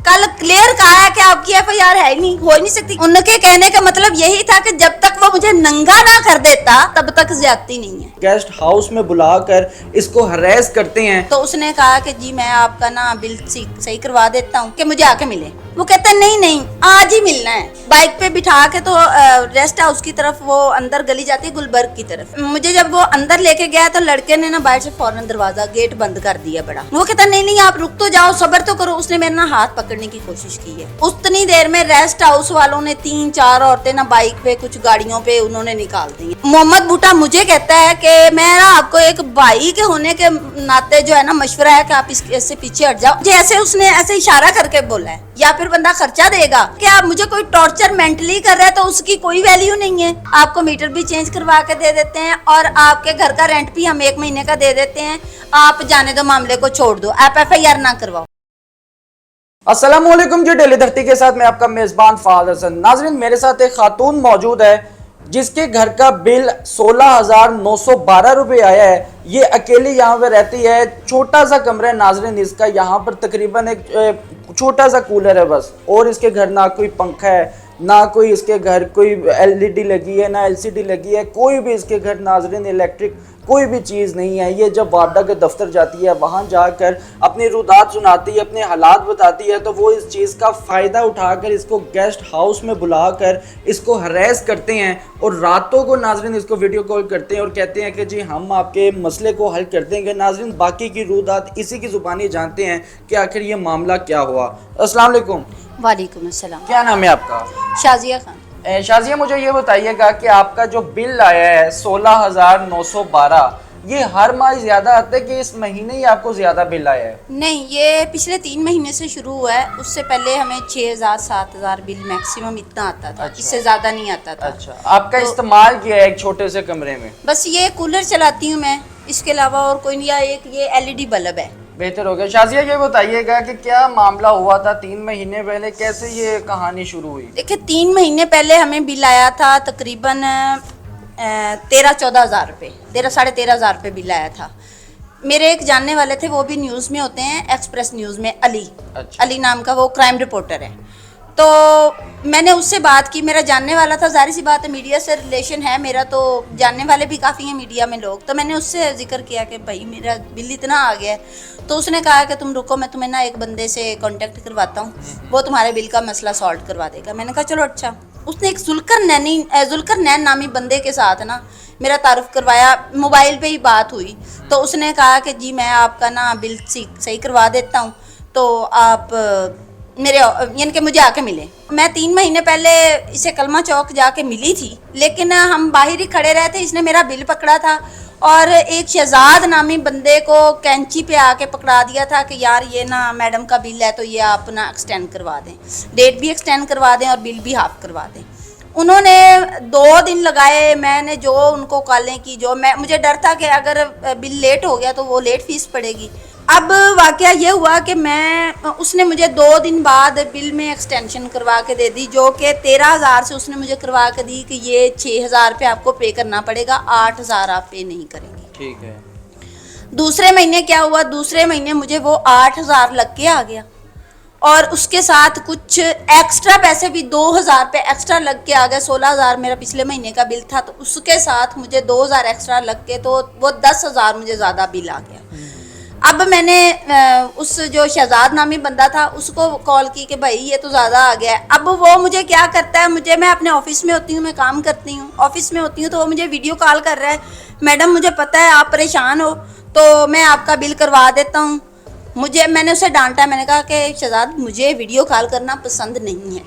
कल क्लियर कहा है कि आपकी एफआईआर है ही नहीं, हो ही नहीं सकती। उनके कहने का मतलब यही था कि जब तक वो मुझे नंगा ना कर देता तब तक ज्यादती नहीं है। गेस्ट हाउस में बुलाकर इसको हरेस करते हैं। तो उसने कहा कि जी मैं आपका ना बिल सही करवा देता हूँ कि मुझे आके मिले। वो कहता है नहीं नहीं आज ही मिलना है। बाइक पे बिठा के तो रेस्ट हाउस की तरफ वो अंदर गली जाती है गुलबर्ग की तरफ। मुझे जब वो अंदर लेके गया तो लड़के ने ना बाहर से फौरन दरवाजा गेट बंद कर दिया बड़ा। वो कहता नहीं नहीं आप रुक तो जाओ, सब्र तो करो। उसने मेरा ना हाथ पकड़ने की कोशिश की है। उतनी देर में रेस्ट हाउस वालों ने 3-4 औरतें ना बाइक पे कुछ गाड़ियों पे उन्होंने निकाल दी। मोहम्मद भुट्टा मुझे कहता है कि मैं ना आपको एक भाई के होने के नाते जो है ना मशवरा है कि आप इससे पीछे हट जाओ। जैसे उसने ऐसे इशारा करके बोला है, या फिर बंदा खर्चा देगा कि आप मुझे कोई टॉर्चर मेंटली कर रहा है तो उसकी कोई वैल्यू नहीं है। आपको मीटर भी चेंज करवा के दे देते हैं और आपके घर का रेंट भी हम 1 महीने का दे देते हैं। आप जाने दो, मामले को छोड़ दो, आप एफआईआर ना करवाओ। अस्सलाम वालेकुम जी, डेली धरती के साथ मैं आपका मेजबान फाद हसन। नाजरीन, मेरे साथ एक खातून मौजूद है जिसके घर का बिल 16,912 रुपए आया है। ये अकेली यहाँ पे रहती है, छोटा सा कमरा है नाजरीन इसका। यहाँ पर तकरीबन एक छोटा सा कूलर है बस, और इसके घर ना कोई पंखा है, ना कोई इसके घर कोई एलईडी लगी है, ना एलसीडी लगी है, कोई भी इसके घर नाजरीन इलेक्ट्रिक कोई भी चीज़ नहीं है। ये जब वार्डा के दफ्तर जाती है, वहाँ जाकर अपनी रुदात सुनाती है, अपने हालात बताती है, तो वो इस चीज़ का फ़ायदा उठाकर इसको गेस्ट हाउस में बुलाकर इसको हरेस करते हैं और रातों को नाजरीन इसको वीडियो कॉल करते हैं और कहते हैं कि जी हम आपके मसले को हल कर देंगे। नाजरीन, बाकी की रुदात इसी की ज़ुबानी जानते हैं कि आखिर ये मामला क्या हुआ। अस्सलाम वालेकुम। वालेकुम अस्सलाम। क्या नाम है आपका? शाजिया खान। शाजिया, मुझे ये बताइएगा कि आपका जो बिल आया है 16,912, ये हर माह ज्यादा आता है कि इस महीने ही आपको ज्यादा बिल आया है? नहीं, ये पिछले 3 महीने से शुरू हुआ है। उससे पहले हमें 6,000-7,000 बिल मैक्सिमम इतना आता था। अच्छा। इससे ज्यादा नहीं आता था। अच्छा, आपका इस्तेमाल किया है एक छोटे से कमरे में? बस ये कूलर चलाती हूँ मैं, इसके अलावा और कोई नहीं। या एक ये एलईडी बल्ब है। बेहतर हो गया। शाजिया, ये बताइएगा कि क्या मामला हुआ था 3 महीने पहले, कैसे ये कहानी शुरू हुई? देखिए, 3 महीने पहले हमें बिल आया था तकरीबन 13-14 हज़ार रुपये, 13-13.5 रुपये बिल आया था। मेरे एक जानने वाले थे, वो भी न्यूज़ में होते हैं, एक्सप्रेस न्यूज़ में, अली। अच्छा। अली नाम का वो क्राइम रिपोर्टर है। तो मैंने उससे बात की, मेरा जानने वाला था, जाहिर सी बात है मीडिया से रिलेशन है मेरा, तो जानने वाले भी काफ़ी हैं मीडिया में लोग। तो मैंने उससे जिक्र किया कि भाई मेरा बिल इतना आ गया है। तो उसने कहा कि तुम रुको, मैं तुम्हें ना एक बंदे से कांटेक्ट करवाता हूँ, वो तुम्हारे बिल का मसला सॉल्व करवा देगा। मैंने कहा चलो अच्छा। उसने एक जुल्कर नैन नामी बंदे के साथ ना मेरा तारुफ करवाया, मोबाइल पे ही बात हुई। तो उसने कहा कि जी मैं आपका ना बिल सही करवा देता हूँ, तो आप मेरे यानी कि मुझे आके मिले। मैं 3 महीने पहले इसे कलमा चौक जाके मिली थी, लेकिन हम बाहर ही खड़े रहे थे। इसने मेरा बिल पकड़ा था और एक शहजाद नामी बंदे को कैंची पे आके पकड़ा दिया था कि यार ये ना मैडम का बिल है, तो ये आप ना एक्सटेंड करवा दें, डेट भी एक्सटेंड करवा दें और बिल भी हाफ करवा दें। उन्होंने 2 दिन लगाए। मैंने जो उनको कॉलें की, जो मुझे डर था कि अगर बिल लेट हो गया तो वो लेट फीस पड़ेगी। अब वाकया ये हुआ कि उसने मुझे 2 दिन बाद बिल में एक्सटेंशन करवा के दे दी, जो कि 13,000 से उसने मुझे करवा के दी कि ये 6,000 रुपये आपको पे करना पड़ेगा, 8,000 आप पे नहीं करेंगे। ठीक है। दूसरे महीने क्या हुआ, दूसरे महीने मुझे वो 8,000 लग के आ गया और उसके साथ कुछ एक्स्ट्रा पैसे भी 2,000 रुपये एक्स्ट्रा लग के आ गए। 16,000 मेरा पिछले महीने का बिल था, तो उसके साथ मुझे 2,000 एक्स्ट्रा लग के, तो वो 10,000 मुझे ज़्यादा बिल आ गया। अब मैंने उस जो शहजाद नामी बंदा था उसको कॉल की कि भाई ये तो ज़्यादा आ गया है। अब वो मुझे क्या करता है, मैं अपने ऑफिस में होती हूँ, मैं काम करती हूँ, ऑफिस में होती हूँ, तो वो मुझे वीडियो कॉल कर रहा है। मैडम मुझे पता है आप परेशान हो, तो मैं आपका बिल करवा देता हूँ। मैंने उसे डांटा, मैंने कहा कि शहजाद मुझे वीडियो कॉल करना पसंद नहीं है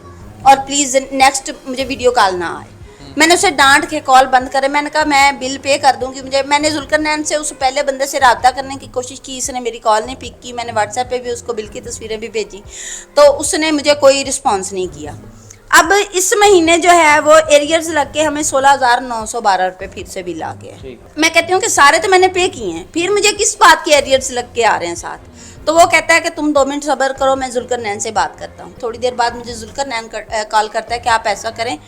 और प्लीज़ नेक्स्ट मुझे वीडियो कॉल ना आए। मैंने उसे डांट के कॉल बंद करे। मैंने कहा मैं बिल पे कर दूंगी। मैंने जुल्करनैन से उस पहले बंदे से रब्ता करने की कोशिश की, इसने मेरी कॉल नहीं पिक की। मैंने व्हाट्सएप पे भी उसको बिल की तस्वीरें भी भेजी, तो उसने मुझे कोई रिस्पॉन्स नहीं किया। अब इस महीने जो है वो एरियर्स लग के हमें 16,912 रुपये फिर से बिल आ गया। मैं कहती हूँ कि सारे तो मैंने पे किए हैं, फिर मुझे किस बात के एरियर्स लग के आ रहे हैं साथ। तो वो कहता है कि तुम 2 मिनट सब्र करो, मैं जुल्करनैन से बात करता हूँ। थोड़ी देर बाद मुझे जुल्करनैन कॉल करता है कि आप ऐसा करें,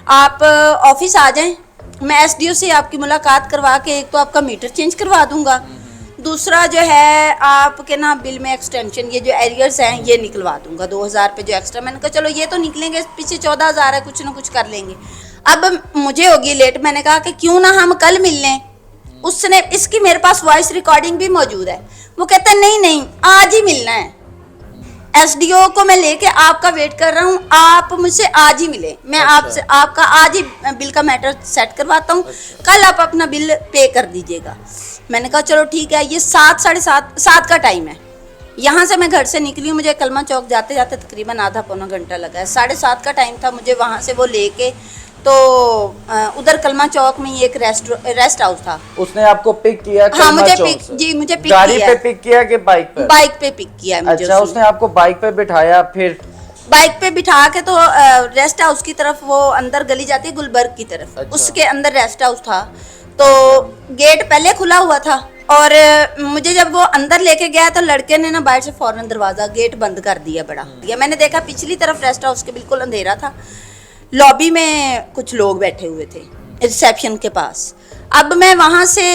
आप ऑफिस आ जाएं, मैं एसडीओ से आपकी मुलाकात करवा के एक तो आपका मीटर चेंज करवा दूंगा, दूसरा जो है आपके ना बिल में एक्सटेंशन, ये जो एरियर्स हैं ये निकलवा दूंगा 2000 पे जो एक्स्ट्रा। मैंने कहा चलो ये तो निकलेंगे, पीछे 14000 है, कुछ ना कुछ कर लेंगे। अब मुझे होगी लेट, मैंने कहा कि क्यों ना हम कल मिल लें। उसने, इसकी मेरे पास वॉइस रिकॉर्डिंग भी मौजूद है। वो कहता है नहीं नहीं आज ही मिलना है, एसडीओ को मैं लेके आपका वेट कर रहा हूँ, आप मुझसे आज ही मिले, मैं आपसे आपका आज ही बिल का मैटर सेट करवाता हूँ, कल आप अपना बिल पे कर दीजिएगा। मैंने कहा चलो ठीक है। ये 7 साढ़े 7 का टाइम है। यहाँ से मैं घर से निकली हूँ, मुझे कलमा चौक जाते जाते तकरीबन आधा पौना घंटा लगा है। 7:30 का टाइम था, मुझे वहाँ से वो लेके तो उधर कलमा चौक में ही एक रेस्ट हाउस था। उसने आपको पिक किया? हाँ मुझे पिक, जी मुझे पिक गाड़ी किया। पे पिक किया कि बाइक पे? बाइक पे पिक किया है मुझे। अच्छा, उसने आपको बाइक पे बिठाया, फिर बाइक पे बिठा के तो रेस्ट हाउस की तरफ, वो अंदर गली जाती है गुलबर्ग की तरफ, अच्छा। उसके अंदर रेस्ट हाउस था। तो गेट पहले खुला हुआ था और मुझे जब वो अंदर लेके गया तो लड़के ने ना बाहर से फौरन दरवाजा गेट बंद कर दिया बड़ा। या मैंने देखा पिछली तरफ रेस्ट हाउस के बिल्कुल अंधेरा था, लॉबी में कुछ लोग बैठे हुए थे रिसेप्शन के पास। अब मैं वहां से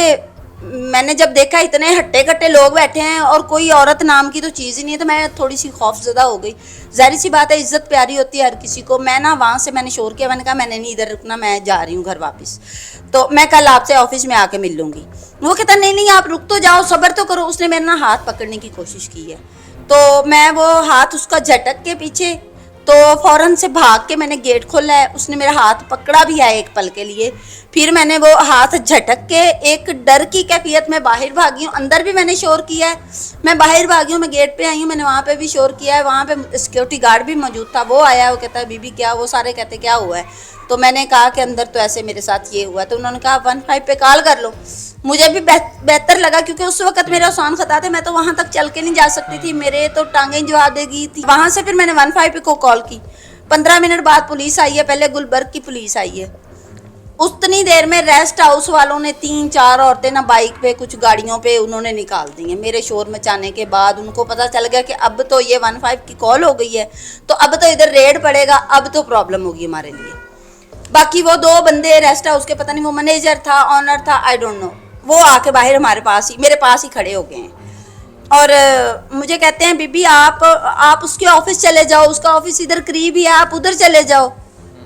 मैंने जब देखा इतने हट्टे कट्टे लोग बैठे हैं और कोई औरत नाम की तो चीज़ ही नहीं है, तो मैं थोड़ी सी खौफजदा हो गई। जाहिर सी बात है, इज्जत प्यारी होती है हर किसी को। मैं ना वहाँ से मैंने शोर किया, मैंने कहा मैंने नहीं इधर रुकना, मैं जा रही हूँ घर वापस, तो मैं कल आपसे ऑफिस में आके मिल लूँगी। वो कहता नहीं नहीं आप रुक तो जाओ, सब्र तो करो। उसने मेरा ना हाथ पकड़ने की कोशिश की है, तो मैं वो हाथ उसका झटक के पीछे, तो फौरन से भाग के मैंने गेट खोला है। उसने मेरा हाथ पकड़ा भी है एक पल के लिए, फिर मैंने वो हाथ झटक के एक डर की कैफियत में बाहर भागी हूँ। अंदर भी मैंने शोर किया है, मैं बाहर भागी हूँ, मैं गेट पे आई हूँ, मैंने वहाँ पे भी शोर किया है। वहाँ पे सिक्योरिटी गार्ड भी मौजूद था, वो आया, वो कहता है बीबी क्या, वो सारे कहते क्या हुआ है। तो मैंने कहा कि अंदर तो ऐसे मेरे साथ ये हुआ। तो उन्होंने कहा 15 पे कॉल कर लो। मुझे भी बेहतर लगा क्योंकि उस वक्त मेरे आसान खता थे, मैं तो वहां तक चल के नहीं जा सकती थी, मेरे तो टांगें जवाब देगी थी। वहां से फिर मैंने 15 पे को कॉल की। 15 मिनट बाद पुलिस आई है, पहले गुलबर्ग की पुलिस आई है। उतनी देर में रेस्ट हाउस वालों ने 3-4 औरतें ना बाइक पे कुछ गाड़ियों पे उन्होंने निकाल दी हैं। मेरे शोर मचाने के बाद उनको पता चल गया कि अब तो ये 15 की कॉल हो गई है, तो अब तो इधर रेड पड़ेगा, अब तो प्रॉब्लम होगी हमारे लिए। बाकी वो 2 बंदे रेस्ट हाउस के, पता नहीं वो मैनेजर था ऑनर था, आई डोंट नो, वो आके बाहर हमारे पास ही, मेरे पास ही खड़े हो गए हैं और मुझे कहते हैं बीबी आप उसके ऑफिस चले जाओ, उसका ऑफिस इधर करीब ही है, आप उधर चले जाओ,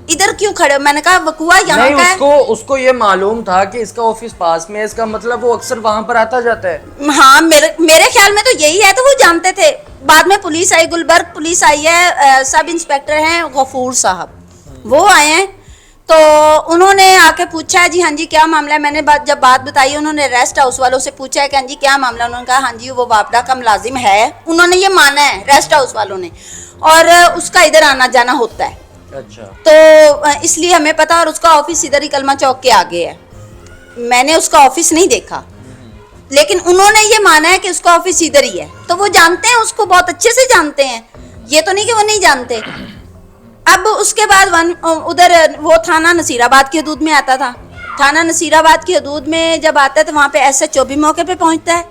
इधर क्यों खड़े हो। मैंने कहा वकुआ यहाँ का है। उसको ये मालूम था कि इसका ऑफिस पास में है, इसका मतलब वो अक्सर वहां पर आता जाता है। हाँ मेरे ख्याल में तो यही है, तो वो जानते थे। बाद में पुलिस आई, गुलबर्ग पुलिस आई है, सब इंस्पेक्टर हैं गफूर साहब, वो आए हैं। तो उन्होंने आके पूछा है जी हाँ जी क्या मामला है। मैंने जब बात बताई, उन्होंने रेस्ट हाउस वालों से पूछा है कि हाँ जी क्या मामला। उन्होंने कहा हाँ जी वो वापडा का मुलाजिम है, उन्होंने ये माना है रेस्ट हाउस वालों ने, और उसका इधर आना जाना होता है। अच्छा, तो इसलिए हमें पता, और उसका ऑफिस इधर ही कलमा चौक के आगे है। मैंने उसका ऑफिस नहीं देखा, लेकिन उन्होंने ये माना है कि उसका ऑफिस इधर ही है, तो वो जानते हैं उसको, बहुत अच्छे से जानते हैं, ये तो नहीं कि वो नहीं जानते। अब उसके बाद उधर वो थाना नसीराबाद की हदूद में आता था। थाना नसीराबाद की हदूद में जब आता है तो वहाँ पे एसएचओ भी मौके पे पहुँचता है।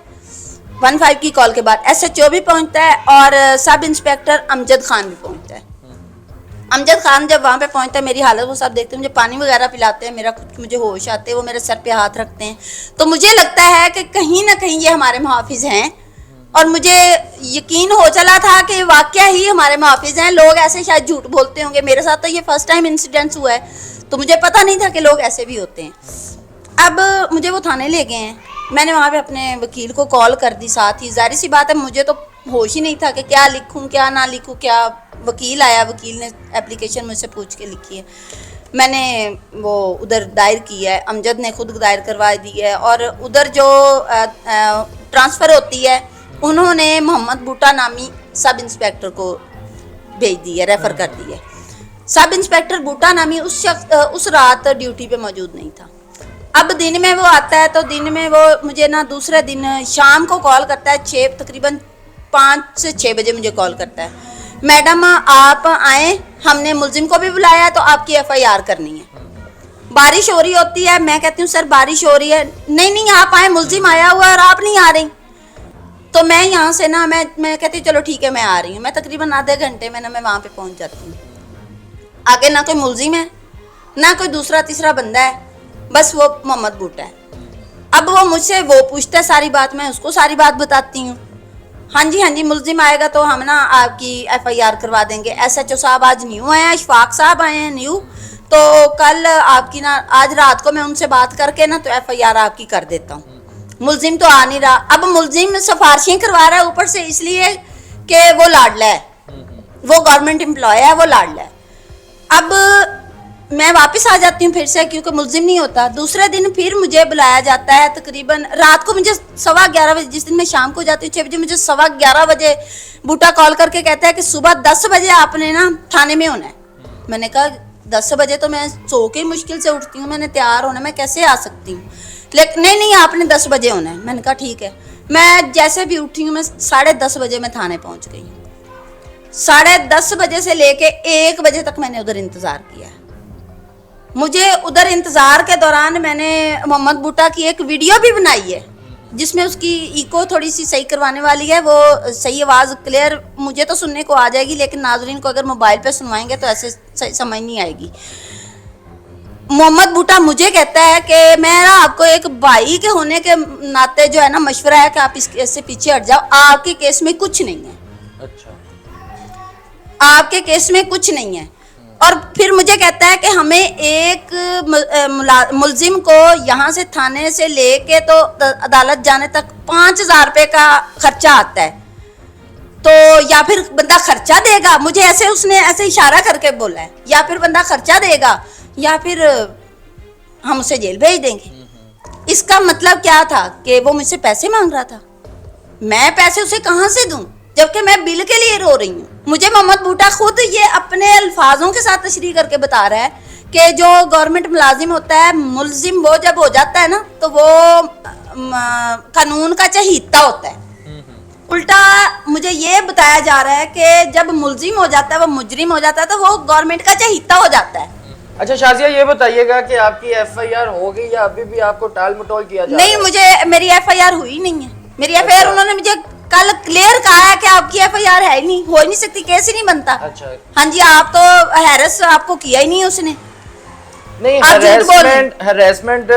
15 की कॉल के बाद एसएचओ भी पहुँचता है और सब इंस्पेक्टर अमजद खान भी पहुँचता है। अमजद खान जब वहाँ पे पहुँचता है, मेरी हालत वो सब देखते हैं, मुझे पानी वगैरह पिलाते हैं, मेरा कुछ मुझे होश आते हैं, वो मेरे सर पे हाथ रखते हैं। तो मुझे लगता है कि कहीं ना कहीं ये हमारे मुहाफिज हैं, और मुझे यकीन हो चला था कि वाकया ही हमारे मुहाफिज हैं। लोग ऐसे शायद झूठ बोलते होंगे, मेरे साथ तो ये फर्स्ट टाइम इंसिडेंट हुआ है, तो मुझे पता नहीं था कि लोग ऐसे भी होते हैं। अब मुझे वो थाने ले गए हैं, मैंने वहाँ पे अपने वकील को कॉल कर दी साथ ही। जाहिर सी बात है मुझे तो होश ही नहीं था कि क्या लिखूँ क्या ना लिखूँ क्या। वकील आया, वकील ने एप्लीकेशन मुझसे पूछ के लिखी है, मैंने वो उधर दायर की है, अमजद ने खुद दायर करवा दी है, और उधर जो ट्रांसफ़र होती है उन्होंने मोहम्मद बूटा नामी सब इंस्पेक्टर को भेज दी है, रेफ़र कर दी है। सब इंस्पेक्टर बूटा नामी उस रात ड्यूटी पे मौजूद नहीं था। अब दिन में वो आता है, तो दिन में वो मुझे ना दूसरे दिन शाम को कॉल करता है, तकरीबन 5 से 6 बजे मुझे कॉल करता है, मैडम आप आए, हमने मुलजिम को भी बुलाया तो आपकी एफआईआर करनी है। बारिश हो रही होती है, मैं कहती हूँ सर बारिश हो रही है, नहीं आप आए, मुलजिम आया हुआ और आप नहीं आ रही। तो मैं यहाँ से ना मैं कहती हूँ चलो ठीक है मैं आ रही हूँ। मैं तकरीबन आधे घंटे में ना मैं वहाँ पे पहुँच जाती हूँ। आगे ना कोई मुलजिम है, ना कोई दूसरा तीसरा बंदा है, बस वो मोहम्मद बूटा है। अब वो मुझसे वो पूछता है सारी बात, मैं उसको सारी बात बताती हूँ। हाँ जी मुलजिम आएगा तो हम ना आपकी FIR करवा देंगे। SHO साहब आज न्यू आए हैं, इशफाक साहब आए हैं न्यू, तो कल आपकी ना, आज रात को मैं उनसे बात करके ना तो FIR आपकी कर देता हूँ। मुलजिम तो आ नहीं रहा। अब मुलजिम सिफारिशें करवा रहा है ऊपर से, इसलिए कि वो लाडला है, वो गवर्नमेंट एम्प्लॉय है, वो लाडला है। अब मैं वापस आ जाती हूँ फिर से, क्योंकि मुलजिम नहीं होता। दूसरे दिन फिर मुझे बुलाया जाता है, तकरीबन रात को मुझे 11:15 बजे, जिस दिन मैं शाम को जाती हूँ 6 बजे, मुझे 11:15 बजे बूटा कॉल करके कहता है कि सुबह 10 बजे आपने ना थाने में होना है। मैंने कहा 10 बजे तो मैं सो के मुश्किल से उठती हूँ, मैंने तैयार होना, मैं कैसे आ सकती हूँ? लेकिन नहीं आपने 10 बजे होना है। मैंने कहा ठीक है। मैं जैसे भी उठी हूँ, मैं 10:30 बजे मैं थाने पहुँच गई हूँ। 10:30 बजे से लेके 1 बजे तक मैंने उधर इंतज़ार किया है। मुझे उधर इंतज़ार के दौरान मैंने मोहम्मद बूटा की एक वीडियो भी बनाई है, जिसमें उसकी इको थोड़ी सी सही करवाने वाली है। वो सही आवाज़ क्लियर मुझे तो सुनने को आ जाएगी, लेकिन नाजरीन को अगर मोबाइल पे सुनवाएंगे तो ऐसे समझ नहीं आएगी। मोहम्मद बूटा मुझे कहता है कि मैं ना आपको एक भाई के होने के नाते जो है ना मशवरा है कि आप इस केस से पीछे हट जाओ, आपके केस में कुछ नहीं है। अच्छा, आपके केस में कुछ नहीं है। और फिर मुझे कहता है कि हमें एक मुलजिम को यहाँ से थाने से लेके तो अदालत जाने तक 5,000 रुपये का खर्चा आता है, तो या फिर बंदा खर्चा देगा, मुझे ऐसे उसने ऐसे इशारा करके बोला है, या फिर बंदा खर्चा देगा या फिर हम उसे जेल भेज देंगे। इसका मतलब क्या था कि वो मुझसे पैसे मांग रहा था। मैं पैसे उसे कहाँ से दूं, जबकि मैं बिल के लिए रो रही हूँ। मुझे मोहम्मद बूटा खुद ये अपने अल्फाजों के साथ तशरीह करके बता रहा है कि जो गवर्नमेंट मुलाजिम होता है, मुलजिम वो जब हो जाता है ना तो वो कानून का चहीता होता है। उल्टा मुझे ये बताया जा रहा है कि जब मुलजिम हो जाता है, वो मुजरिम हो जाता है, तो वो गवर्नमेंट का चहीता हो जाता है। अच्छा शाजिया, ये बताइएगा कि आपकी FIR हो गई या अभी भी आपको टाल मटोल किया जा रहा है? नहीं, मेरी FIR हुई नहीं है। मेरी FIR अच्छा। उन्होंने मुझे कल क्लियर कहा है कि आपकी FIR है ही नहीं, हो ही नहीं सकती, केस ही नहीं बनता। अच्छा, हाँ जी, आप तो हैरस आपको किया ही नहीं उसने। नहीं, आप झूठ बोल रहे हैं। हरेसमेंट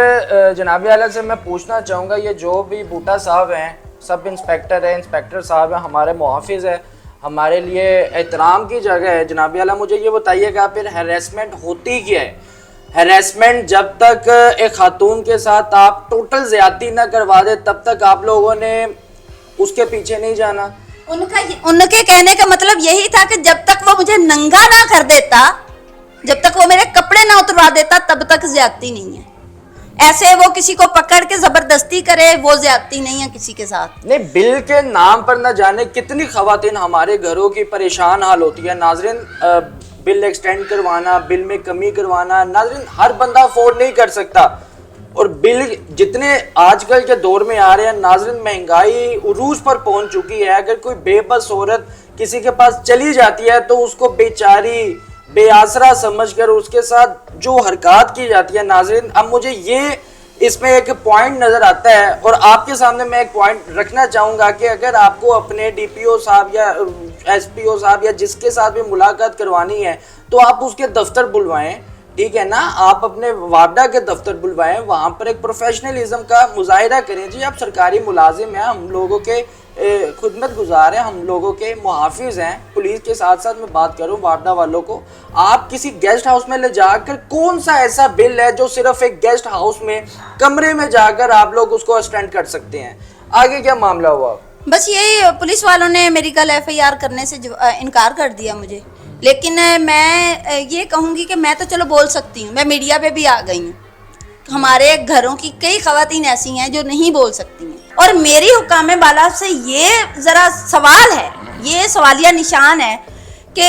जनाब आला से मैं पूछना चाहूँगा, ये जो भी बूटा साहब हैं, सब इंस्पेक्टर है, इंस्पेक्टर साहब हैं, हमारे मुहाफिज है, हमारे लिए एहतराम की जगह है। जनाब आला मुझे ये बताइएगा फिर हरेसमेंट होती क्या है? हरेसमेंट जब तक एक खातून के साथ आप टोटल ज्यादती ना करवा दे तब तक आप लोगों ने उसके पीछे नहीं जाना। उनके कहने का मतलब यही था कि जब तक वो मुझे नंगा ना कर देता, जब तक वो मेरे कपड़े ना उतरवा देता, तब तक ज्यादती नहीं है। ऐसे वो किसी को पकड़ के जबरदस्ती करे, वो ज्यादती नहीं है किसी के साथ। नहीं, बिल के नाम पर ना जाने कितनी खवातीन हमारे घरों की परेशान हाल होती है। नाजरीन, बिल एक्सटेंड करवाना, बिल में कमी करवाना, नाजरीन हर बंदा अफोर्ड नहीं कर सकता। और बिल जितने आजकल के दौर में आ रहे हैं नाजरीन, महंगाई उरूज पर पहुंच चुकी है। अगर कोई बेबस औरत किसी के पास चली जाती है तो उसको बेचारी बेआसरा समझकर उसके साथ जो हरकत की जाती है नाजरीन, अब मुझे ये इसमें एक पॉइंट नज़र आता है और आपके सामने मैं एक पॉइंट रखना चाहूँगा कि अगर आपको अपने DPO साहब या SPO साहब या जिसके साथ भी मुलाकात करवानी है तो आप उसके दफ्तर बुलवाएं, ठीक है ना। आप अपने वार्डा के दफ्तर बुलवाएं, वहाँ पर एक प्रोफेशनलिज्म का मुजाहिरा करें। जी, आप सरकारी मुलाजिम हैं, हम लोगों के खुदमत गुजार हैं, हम लोगों के मुहाफिज हैं। पुलिस के साथ साथ मैं बात करूं वार्डा वालों को, आप किसी गेस्ट हाउस में ले जाकर कौन सा ऐसा बिल है जो सिर्फ एक गेस्ट हाउस में कमरे में जाकर आप लोग उसको अटेंड कर सकते हैं? आगे क्या मामला हुआ? बस यही, पुलिस वालों ने मेरी कल FIR करने से इनकार कर दिया मुझे। लेकिन मैं ये कहूँगी कि मैं तो चलो बोल सकती हूँ, मैं मीडिया पे भी आ गई हूँ। हमारे घरों की कई खवातीन ऐसी हैं जो नहीं बोल सकती हैं, और मेरी हुक्काम बाला से ये ज़रा सवाल है, ये सवालिया निशान है कि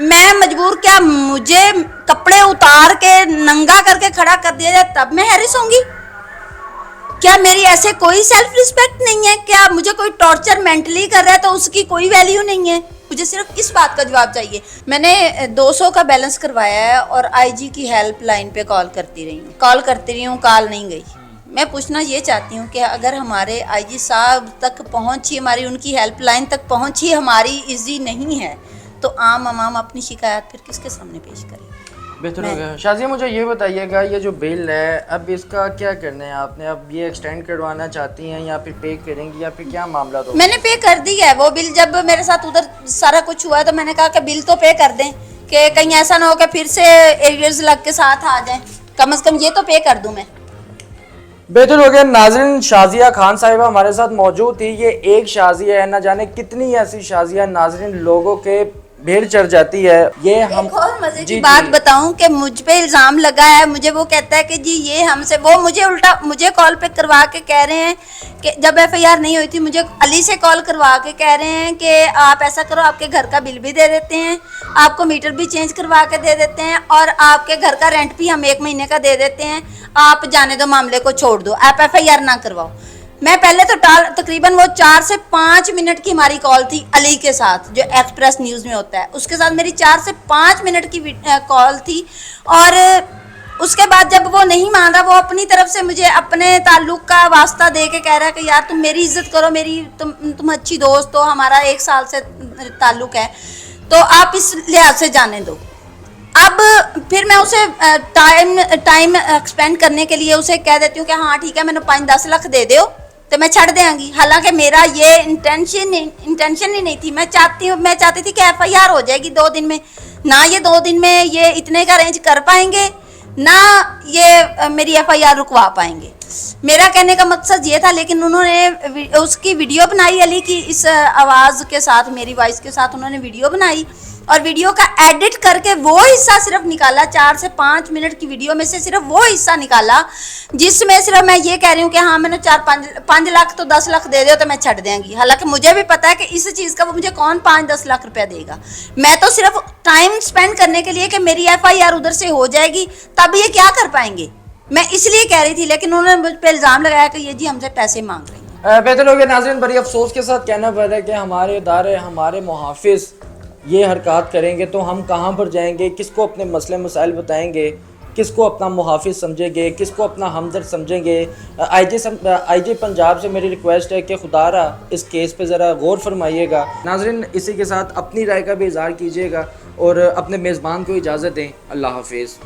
मैं मजबूर, क्या मुझे कपड़े उतार के नंगा करके खड़ा कर दिया जाए तब मैं हैरिस होंगी? क्या मेरी ऐसे कोई सेल्फ रिस्पेक्ट नहीं है? क्या मुझे कोई टॉर्चर मेंटली कर रहा है तो उसकी कोई वैल्यू नहीं है? मुझे सिर्फ इस बात का जवाब चाहिए। मैंने 200 का बैलेंस करवाया है और IG की हेल्पलाइन पे कॉल करती रही हूँ, कॉल नहीं गई। मैं पूछना ये चाहती हूँ कि अगर हमारे IG साहब तक पहुँची, हमारी उनकी हेल्पलाइन तक पहुँची हमारी इजी नहीं है, तो आम अपनी शिकायत फिर किसके सामने पेश करें? बेहतर हो गया। शाजिया मुझे ये बताइएगा, ये जो बिल है अब इसका क्या करना है आपने? अब ये एक्सटेंड करवाना चाहती हैं या फिर पे करेंगी या फिर क्या मामला? तो मैंने पे कर दी है वो बिल। जब मेरे साथ उधर सारा कुछ हुआ है तो मैंने कहा कि बिल तो पे कर दें, कि कहीं ऐसा ना हो कि फिर से एरियर्स लग के साथ आ जाए, कम से कम ये तो पे कर दूं मैं। बेहतर हो गया। नाज़रीन, शाजिया खान साहिबा हमारे साथ मौजूद थी। ये एक शाजिया है, ना जाने कितनी ऐसी शाजिया नाज़रीन लोगों के भीड़ चढ़ जाती है। ये हम एक और मजे की बात बताऊं कि मुझ पे इल्जाम लगा है। मुझे वो कहता है कि जी ये हमसे, वो मुझे उल्टा मुझे कॉल पे करवा के कह रहे हैं कि जब एफआईआर नहीं हुई थी मुझे अली से कॉल करवा के कह रहे हैं कि आप ऐसा करो, आपके घर का बिल भी दे देते हैं, आपको मीटर भी चेंज करवा के दे देते हैं और आपके घर का रेंट भी हम 1 महीने का दे देते हैं, आप जाने दो, मामले को छोड़ दो, आप एफआईआर ना करवाओ। मैं पहले तो तकरीबन वो 4 से 5 मिनट की हमारी कॉल थी अली के साथ, जो एक्सप्रेस न्यूज़ में होता है, उसके साथ मेरी 4 से 5 मिनट की कॉल थी। और उसके बाद जब वो नहीं मान रहा, वो अपनी तरफ से मुझे अपने ताल्लुक का वास्ता दे के कह रहा है कि यार तुम मेरी इज्जत करो, मेरी तुम अच्छी दोस्त हो, हमारा 1 साल से ताल्लुक है, तो आप इस लिहाज से जाने दो। अब फिर मैं उसे टाइम एक्सपेंड करने के लिए उसे कह देती हूँ कि हाँ ठीक है, मैंने 5-10 लाख दे दो तो मैं छड़ देंगी। हालांकि मेरा ये इंटेंशन ही नहीं थी। मैं चाहती थी कि एफआईआर हो जाएगी 2 दिन में। ना ये 2 दिन में ये इतने का अरेंज कर पाएंगे, ना ये मेरी एफआईआर रुकवा पाएंगे। मेरा कहने का मकसद ये था, लेकिन उन्होंने उसकी वीडियो बनाई अली की, इस आवाज़ के साथ, मेरी वॉइस के साथ उन्होंने वीडियो बनाई और वीडियो का एडिट करके वो हिस्सा सिर्फ निकाला। 4 से 5 मिनट की वीडियो में से सिर्फ वो हिस्सा निकाला जिसमें सिर्फ मैं ये कह रही हूँ कि हाँ मैंने 4-5 लाख तो 10 लाख दे दो तो मैं छड़ देंगी। हालांकि मुझे भी पता है कि इस चीज़ का वो मुझे कौन 5-10 लाख रुपया देगा। मैं तो सिर्फ टाइम स्पेंड करने के लिए कि मेरी एफआईआर उधर से हो जाएगी, तब ये क्या कर पाएंगे, मैं इसलिए कह रही थी। लेकिन उन्होंने मुझ पर इल्ज़ाम लगाया कि ये जी हमसे पैसे मांग रही हैं। बेहतर हो गया। नाज़रीन, बड़ी अफसोस के साथ कहना पड़ रहा है कि हमारे इदारे, हमारे मुहाफिज ये हरकत करेंगे तो हम कहाँ पर जाएंगे, किसको अपने मसले मसाइल बताएंगे, किसको अपना मुहाफिज समझेंगे, किसको अपना हमदर्द समझेंगे। आईजी पंजाब से मेरी रिक्वेस्ट है कि खुदारा इस केस पे ज़रा गौर फरमाइएगा। नाज़रीन, इसी के साथ अपनी राय का भी इज़हार कीजिएगा और अपने मेज़बान को इजाज़त दें। अल्लाह हाफिज़।